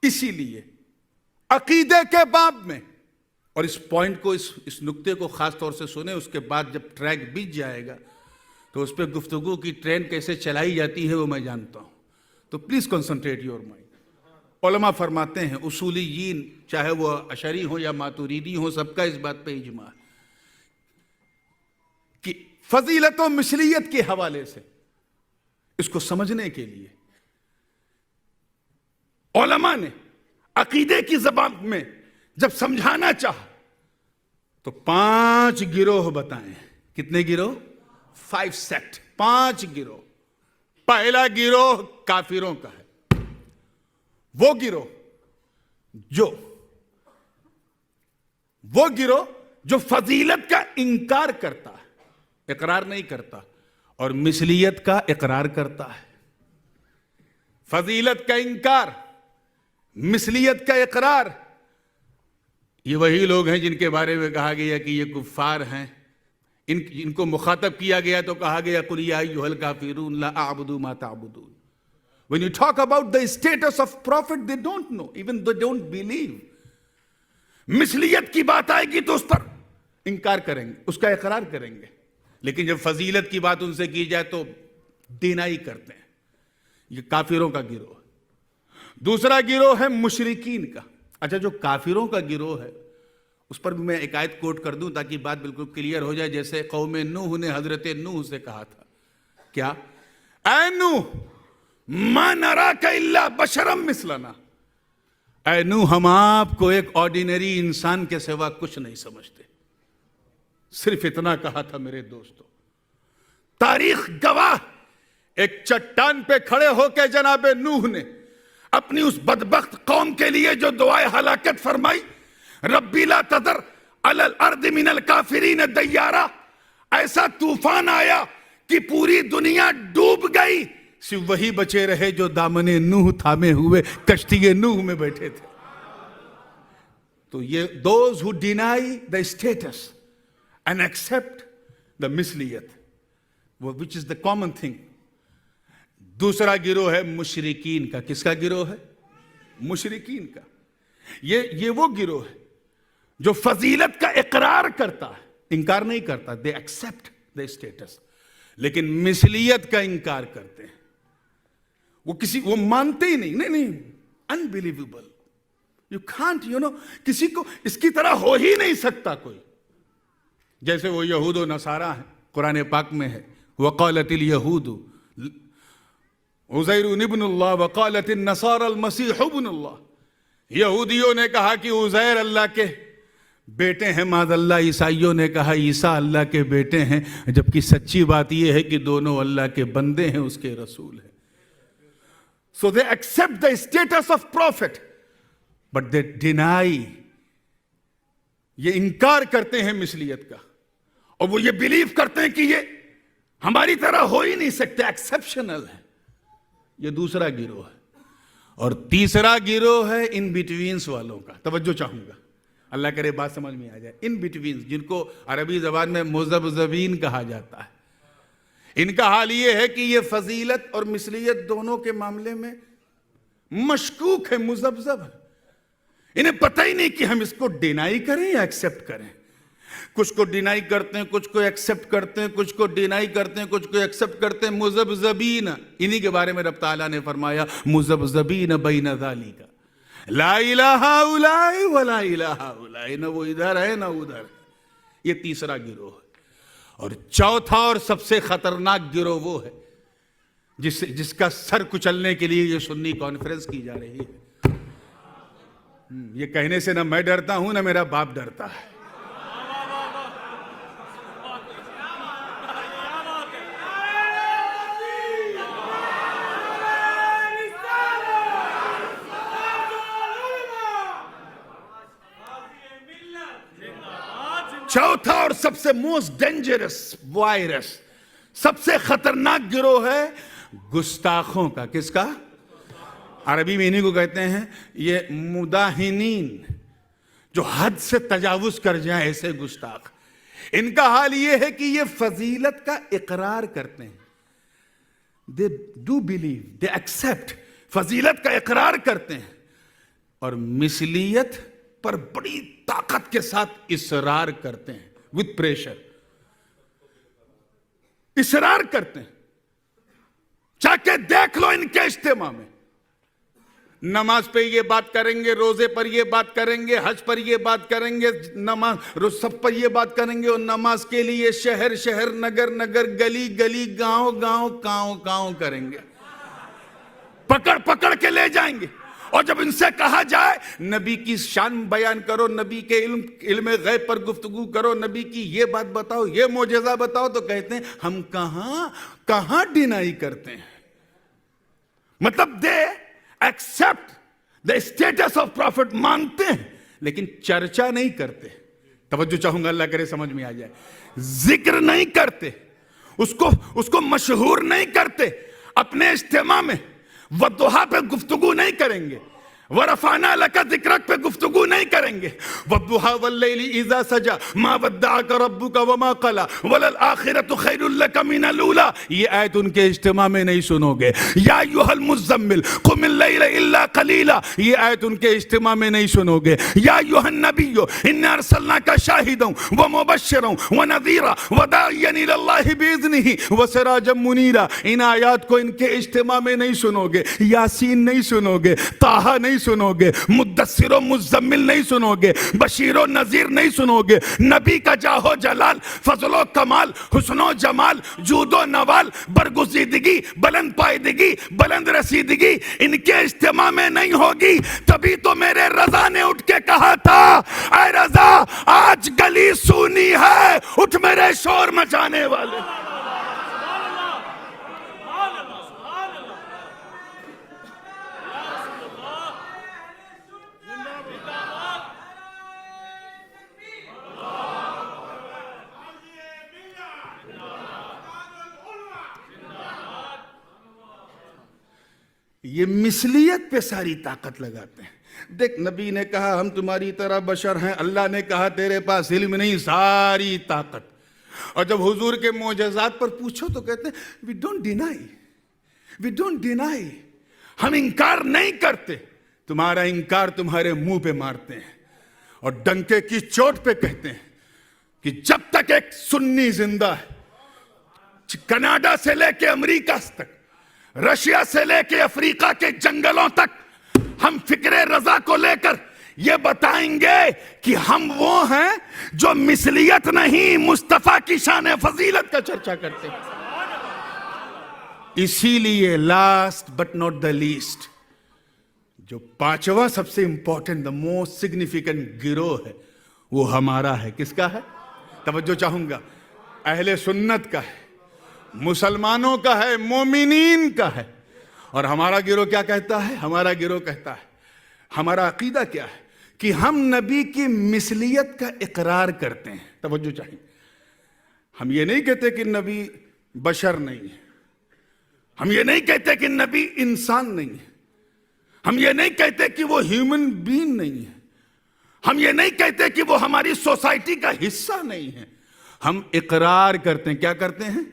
اسی لیے عقیدے کے باب میں، اور اس پوائنٹ کو، اس نقطے کو خاص طور سے سنیں، اس کے بعد جب ٹریک بیت جائے گا تو اس پہ گفتگو کی ٹرین کیسے چلائی جاتی ہے وہ میں جانتا ہوں، تو پلیز کنسنٹریٹ یور مائنڈ۔ علماء فرماتے ہیں، اصولیین چاہے وہ اشعری ہوں یا ماتوریدی ہوں، سب کا اس بات پہ اجماع ہے کہ فضیلت و مثلیت کے حوالے سے اس کو سمجھنے کے لیے علماء نے عقیدے کی زبان میں جب سمجھانا چاہا تو 5 گروہ بتائیں۔ کتنے گروہ؟ 5 سیکٹ، 5 گروہ۔ پہلا گروہ کافروں کا ہے، وہ گروہ جو فضیلت کا انکار کرتا ہے، اقرار نہیں کرتا، اور مثلیت کا اقرار کرتا ہے۔ فضیلت کا انکار، مثلیت کا اقرار، یہ وہی لوگ ہیں جن کے بارے میں کہا گیا کہ یہ کفار ہیں۔ ان کو مخاطب کیا گیا تو کہا گیا قُلْ يَا أَيُّهَا الْكَافِرُونَ لَا أَعْبُدُ مَا تَعْبُدُونَ۔ When you talk about the status of prophet, they don't know, even they don't believe۔ مثلیت کی بات آئے گی تو اس پر انکار کریں گے، اس کا اقرار کریں گے، لیکن جب فضیلت کی بات ان سے کی جائے تو ڈینائی کرتے ہیں۔ یہ کافروں کا گروہ ہے۔ دوسرا گروہ ہے مشرکین کا۔ اچھا، جو کافروں کا گروہ ہے اس پر بھی میں ایک آیت کوٹ کر دوں تاکہ بات بالکل کلیئر ہو جائے، جیسے قوم نوح نے حضرت نوح سے کہا تھا، کیا؟ اے نوح ما نراک الا بشرا مثلنا، اے نوح ہم آپ کو ایک آرڈینری انسان کے سوا کچھ نہیں سمجھتے۔ صرف اتنا کہا تھا میرے دوستو۔ تاریخ گواہ، ایک چٹان پہ کھڑے ہو کے جناب نوح نے اپنی اس بدبخت قوم کے لیے جو دعائے ہلاکت فرمائی، ربی لا تذر علی الارض من الکافرین دیارا، ایسا طوفان آیا کہ پوری دنیا ڈوب گئی، صرف وہی بچے رہے جو دامن نوح تھامے ہوئے کشتی نوح میں بیٹھے تھے۔ تو یہ those who deny the status and accept the مثلیت، which is the common thing۔ دوسرا گروہ ہے مشرکین کا۔ کس کا گروہ ہے؟ مشرکین کا۔ یہ وہ گروہ ہے جو فضیلت کا اقرار کرتا ہے، انکار نہیں کرتا، they accept the status، لیکن مثلیت کا انکار کرتے ہیں۔ وہ مانتے ہی نہیں، unbelievable، you can't، کسی کو اس کی طرح ہو ہی نہیں سکتا کوئی۔ جیسے وہ یہود و نصارہ ہیں، قرآن پاک میں ہے، وقالت الیہود عزیر ابن اللہ وقالت النصارى المسیح ابن اللہ۔ یہودیوں نے کہا کہ عزیر اللہ کے بیٹے ہیں، معاذ اللہ۔ عیسائیوں نے کہا عیسیٰ اللہ کے بیٹے ہیں، جبکہ سچی بات یہ ہے کہ دونوں اللہ کے بندے ہیں، اس کے رسول ہیں۔ So they accept the status of prophet, but they deny، یہ انکار کرتے ہیں مثلیت کا، اور وہ یہ بلیو کرتے ہیں کہ یہ ہماری طرح ہو ہی نہیں سکتے، ایکسیپشنل ہے۔ یہ دوسرا گروہ ہے۔ اور تیسرا گروہ ہے ان بٹوینس والوں کا۔ توجہ چاہوں گا، اللہ کرے بات سمجھ میں آ جائے۔ ان بٹوینس، جن کو عربی زبان میں مذبذبین کہا جاتا ہے، ان کا حال یہ ہے کہ یہ فضیلت اور مثلیت دونوں کے معاملے میں مشکوک ہے، مذبذب ہے۔ انہیں پتہ ہی نہیں کہ ہم اس کو ڈینائی کریں یا ایکسیپٹ کریں۔ کچھ کو ڈینائی کرتے ہیں، کچھ کو ایکسیپٹ کرتے ہیں، کچھ کو ڈینائی کرتے ہیں، کچھ کو ایکسیپٹ کرتے ہیں۔ مذبذبین، انہی کے بارے میں رب تعالیٰ نے فرمایا مذبذبین بین ذالک، لا الہ اولئک ولا الہ اولئک، نہ وہ ادھر ہے نہ ادھر۔ یہ تیسرا گروہ ہے۔ اور چوتھا اور سب سے خطرناک گروہ وہ ہے جس کا سر کچلنے کے لیے یہ سنی کانفرنس کی جا رہی ہے۔ یہ کہنے سے نہ میں ڈرتا ہوں نہ میرا باپ ڈرتا ہے۔ چوتھا اور سب سے موسٹ ڈینجرس وائرس، سب سے خطرناک گروہ ہے گستاخوں کا۔ کس کا؟ عربی میں انہی کو کہتے ہیں یہ مداہنین، جو حد سے تجاوز کر جائیں، ایسے گستاخ۔ ان کا حال یہ ہے کہ یہ فضیلت کا اقرار کرتے ہیں، they do believe، they accept، فضیلت کا اقرار کرتے ہیں، اور مثلیت پر بڑی طاقت کے ساتھ اصرار کرتے ہیں، وتھ پریشر اصرار کرتے ہیں. جا کے دیکھ لو ان کے اجتماع میں، نماز پہ یہ بات کریں گے، روزے پر یہ بات کریں گے، حج پر یہ بات کریں گے، نماز سب پر یہ بات کریں گے، اور نماز کے لیے شہر شہر، نگر نگر، گلی گلی، گاؤں گاؤں، کاؤں کاؤں کریں گے، پکڑ پکڑ کے لے جائیں گے. اور جب ان سے کہا جائے نبی کی شان بیان کرو، نبی کے علم غیب پر گفتگو کرو، نبی کی یہ بات بتاؤ، یہ معجزہ بتاؤ، تو کہتے ہیں ہم کہاں ڈینائی کرتے ہیں. مطلب they accept the status of profit, مانتے ہیں لیکن چرچا نہیں کرتے. توجہ چاہوں گا، اللہ کرے سمجھ میں آ جائے. ذکر نہیں کرتے، اس کو مشہور نہیں کرتے. اپنے اجتماع میں والضحیٰ پہ گفتگو نہیں کریں گے، ورفعنا لک ذکرک پہ گفتگو نہیں کریں گے. والضحیٰ واللیل اذا سجا ما ودعک ربک وما قلی وللآخرۃ خیر لک من الاولی. یہ آیت ان کے اجتماع میں نہیں سنو گے. یا ایھا المزمل قم اللیل الا قلیلا. یہ آیت ان کے اجتماع میں نہیں سنو گے. یا ایھا النبی انا ارسلناک شاہدا ومبشرا ونذیرا وداعیا الی اللہ باذنہ وسراجا منیرا. ان آیات کو ان کے اجتماع میں نہیں سنو گے. یاسین نہیں سنو گے، طٰہٰ نہیں سنو گے، مدثر و مزمل نہیں سنو گے، بشیر و نذیر نہیں سنو گے. نبی کا جاہ و جلال، فضل و کمال، حسن و جمال، جود و نوال، برگزیدگی، بلند پائیدگی، بلند رسیدگی ان کے اجتماع میں نہیں ہوگی. تبھی تو میرے رضا نے اٹھ کے کہا تھا، اے رضا آج گلی سونی ہے، اٹھ میرے شور مچانے والے. یہ مثلیت پہ ساری طاقت لگاتے ہیں. دیکھ، نبی نے کہا ہم تمہاری طرح بشر ہیں، اللہ نے کہا تیرے پاس علم نہیں، ساری طاقت. اور جب حضور کے معجزات پر پوچھو تو کہتے ہیں we don't deny. ہم انکار نہیں کرتے. تمہارا انکار تمہارے منہ پہ مارتے ہیں اور ڈنکے کی چوٹ پہ کہتے ہیں کہ جب تک ایک سنی زندہ ہے، کینیڈا سے لے کے امریکہ تک، رشیا سے لے کے افریقہ کے جنگلوں تک، ہم فکر رضا کو لے کر یہ بتائیں گے کہ ہم وہ ہیں جو مثلیت نہیں، مصطفیٰ کی شان فضیلت کا چرچا کرتے ہیں. اسی لیے last but not the least, جو پانچواں سب سے امپورٹنٹ، دا موسٹ سگنیفیکنٹ گروہ ہے، وہ ہمارا ہے. کس کا ہے؟ توجہ چاہوں گا. اہل سنت کا ہے، مسلمانوں کا ہے، مومنین کا ہے. اور ہمارا گروہ کیا کہتا ہے؟ ہمارا گروہ کہتا ہے، ہمارا عقیدہ کیا ہے کہ ہم نبی کی مثلیت کا اقرار کرتے ہیں. توجہ چاہیے. ہم یہ نہیں کہتے کہ نبی بشر نہیں ہے، ہم یہ نہیں کہتے کہ نبی انسان نہیں ہے، ہم یہ نہیں کہتے کہ وہ ہیومن بینگ نہیں ہے، ہم یہ نہیں کہتے کہ وہ ہماری سوسائٹی کا حصہ نہیں ہے. ہم اقرار کرتے ہیں. کیا کرتے ہیں؟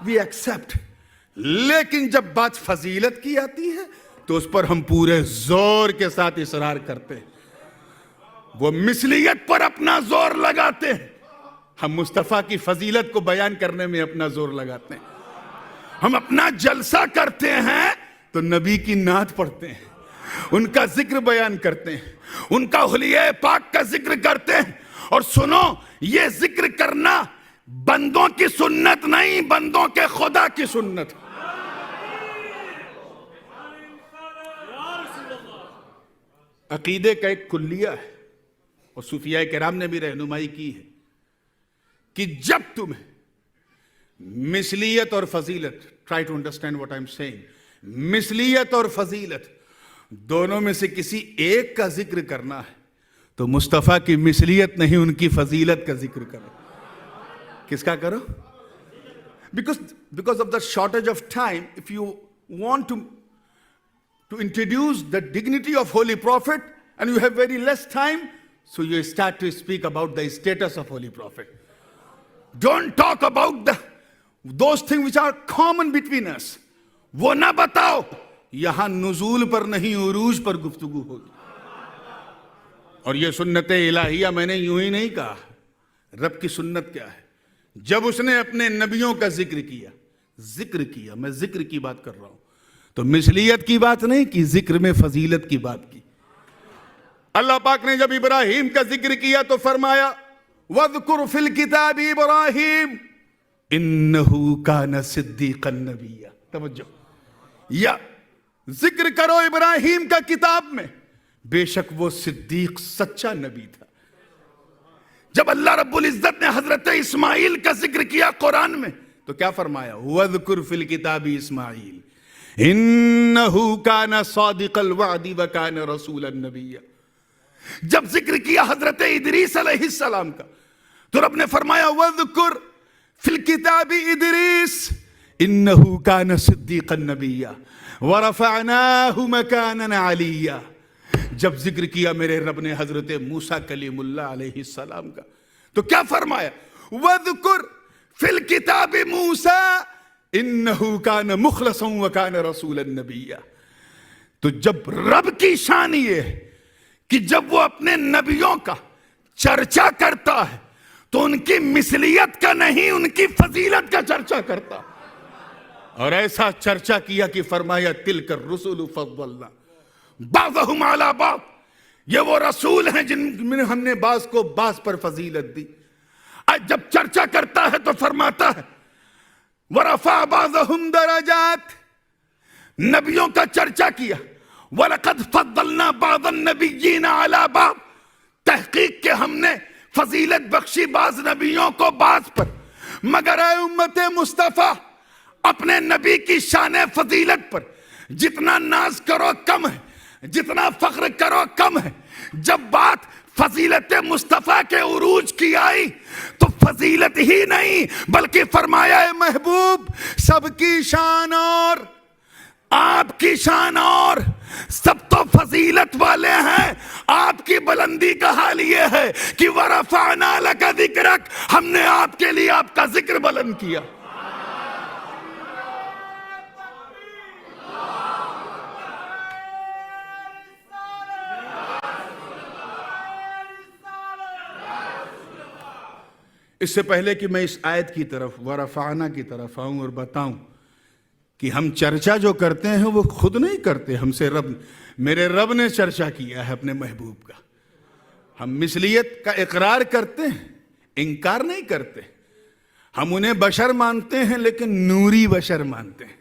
we accept. لیکن جب بات فضیلت کی آتی ہے تو اس پر ہم پورے زور کے ساتھ اصرار کرتے ہیں. وہ مثلیت پر اپنا زور لگاتے ہیں، ہم مصطفیٰ کی فضیلت کو بیان کرنے میں اپنا زور لگاتے ہیں. ہم اپنا جلسہ کرتے ہیں تو نبی کی نعت پڑھتے ہیں، ان کا ذکر بیان کرتے ہیں، ان کا حلیہ پاک کا ذکر کرتے ہیں. اور سنو، یہ ذکر کرنا بندوں کی سنت نہیں، بندوں کے خدا کی سنت. عقیدے کا ایک کلیہ ہے، اور صوفیاء کرام نے بھی رہنمائی کی ہے کہ جب تمہیں مثلیت اور فضیلت، try to understand what I am saying, مثلیت اور فضیلت دونوں میں سے کسی ایک کا ذکر کرنا ہے تو مصطفیٰ کی مثلیت نہیں، ان کی فضیلت کا ذکر کرو. کس کا کرو؟ Because of the shortage of time, if you want to introduce the dignity of Holy Prophet and you have very less time, so you start to speak about the status of Holy Prophet. Don't talk about those things which are common between us. وہ نہ بتاؤ. یہاں نزول پر نہیں، عروج پر گفتگو ہوگی. اور یہ سنت الہیہ میں نے یوں ہی نہیں کہا. رب کی سنت کیا ہے؟ جب اس نے اپنے نبیوں کا ذکر کیا, میں ذکر کی بات کر رہا ہوں, تو مثلیت کی بات نہیں کی, ذکر میں فضیلت کی بات کی. اللہ پاک نے جب ابراہیم کا ذکر کیا تو فرمایا وَاذْكُرْ فِي الْكِتَابِ إِبْرَاهِيمَ إِنَّهُ كَانَ صِدِّيقًا نَبِيًّا. توجہ, یا ذکر کرو ابراہیم کا کتاب میں, بے شک وہ صدیق سچا نبی تھا. جب اللہ رب العزت نے حضرت اسماعیل کا ذکر کیا قرآن میں تو کیا فرمایا؟ وَاذْكُرْ فِي الْكِتَابِ إِسْمَاعِيلَ إِنَّهُ كَانَ صَادِقَ الْوَعْدِ وَكَانَ رَسُولًا نَبِيًّا. جب ذکر کیا حضرت ادریس علیہ السلام کا تو رب نے فرمایا وَاذْكُرْ فِي الْكِتَابِ إِدْرِيسَ إِنَّهُ كَانَ صِدِّيقًا نَبِيًّا وَرَفَعْنَاهُ مَكَانًا عَلِيًّا. جب ذکر کیا میرے رب نے حضرت موسیٰ کلیم اللہ علیہ السلام کا تو کیا فرمایا؟ وَاذْكُرْ فِي الْكِتَابِ مُوسَىٰ إِنَّهُ كَانَ مُخْلَصًا وَكَانَ رَسُولًا نَبِيًّا. تو جب رب کی شان یہ ہے کہ جب وہ اپنے نبیوں کا چرچا کرتا ہے تو ان کی مثلیت کا نہیں, ان کی فضیلت کا چرچا کرتا. اور ایسا چرچا کیا کہ فرمایا تِلْكَ الرُّسُلُ فَضَّلْنَا بَعْضَهُمْ عَلَىٰ بَعْضٍ. یہ وہ رسول ہیں جن میں ہم نے بعض کو بعض پر فضیلت دی. جب چرچا کرتا ہے تو فرماتا ہے وَرَفَعَ بَعْضَهُمْ دَرَجَاتٍ. نبیوں کا چرچا کیا وَلَقَدْ فَضَّلْنَا بَعْضَ النَّبِيِّينَ عَلَىٰ بَعْضٍ. تحقیق کہ ہم نے فضیلت بخشی بعض نبیوں کو بعض پر. مگر اے امت مصطفیٰ, اپنے نبی کی شان فضیلت پر جتنا ناز کرو کم ہے, جتنا فخر کرو کم ہے. جب بات فضیلت مصطفیٰ کے عروج کی آئی تو فضیلت ہی نہیں بلکہ فرمایا اے محبوب سب کی شان اور آپ کی شان اور, سب تو فضیلت والے ہیں, آپ کی بلندی کا حال یہ ہے کہ وَرَفَعْنَا لَكَ ذِكْرَكَ, ہم نے آپ کے لیے آپ کا ذکر بلند کیا. اس سے پہلے کہ میں اس آیت کی طرف وَرَفَعْنَا کی طرف آؤں اور بتاؤں کہ ہم چرچا جو کرتے ہیں وہ خود نہیں کرتے, ہم سے میرے رب نے چرچا کیا ہے اپنے محبوب کا. ہم مثلیت کا اقرار کرتے ہیں, انکار نہیں کرتے. ہم انہیں بشر مانتے ہیں لیکن نوری بشر مانتے ہیں.